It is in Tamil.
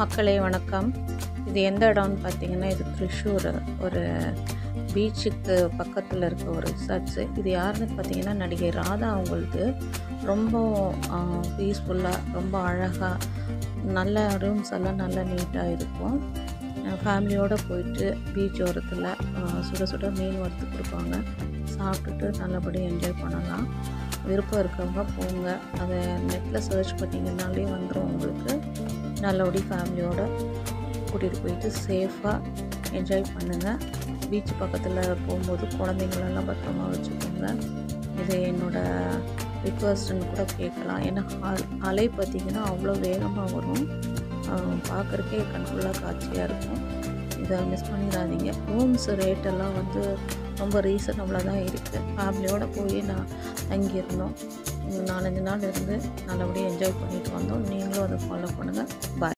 மக்களே வணக்கம். இது எந்த இடம்னு பார்த்தீங்கன்னா, இது த்ரிஷூர் ஒரு பீச்சுக்கு பக்கத்தில் இருக்க ஒரு ரிசார்ட்ஸு. இது யாருன்னு பார்த்தீங்கன்னா, நடிகை ராதா அவங்களுக்கு ரொம்ப பீஸ்ஃபுல்லாக, ரொம்ப அழகாக, நல்ல ரூம்ஸ் எல்லாம் நல்லா நீட்டாக இருக்கும். ஃபேமிலியோடு போயிட்டு பீச் ஓரத்தில் சுட சுட மீன் வறுத்து கொடுப்பாங்க. சாப்பிட்டுட்டு நல்லபடியாக என்ஜாய் பண்ணலாம். விருப்பம் இருக்கவங்க போங்க. அதை நெட்டில் சர்ச் பண்ணிங்கனாலே வந்துடும் உங்களுக்கு. நல்லபடி ஃபேமிலியோடு கூட்டிகிட்டு போயிட்டு சேஃபாக என்ஜாய் பண்ணுங்கள். பீச் பக்கத்தில் போகும்போது குழந்தைங்களெல்லாம் பத்திரமா வச்சுக்கோங்க. இது என்னோடய ரிக்வஸ்ட்டுன்னு கூட கேட்கலாம். ஏன்னா அலை பார்த்திங்கன்னா அவ்வளோ வேகமாக வரும். பார்க்குறக்கே கண்கொள்ளா காட்சியாக இருக்கும். இதை மிஸ் பண்ணிடாதீங்க. ரூம்ஸ் ரேட்டெல்லாம் வந்து ரொம்ப ரீசனபிளாக தான் இருக்குது. ஃபேமிலியோடு போய் நான் தங்கியிருந்தோம். 4-5 நாள் இருந்து நல்லபடியாக என்ஜாய் பண்ணிட்டு வந்தோம். நீங்களும் அதை ஃபாலோ பண்ணுங்கள். பாய்.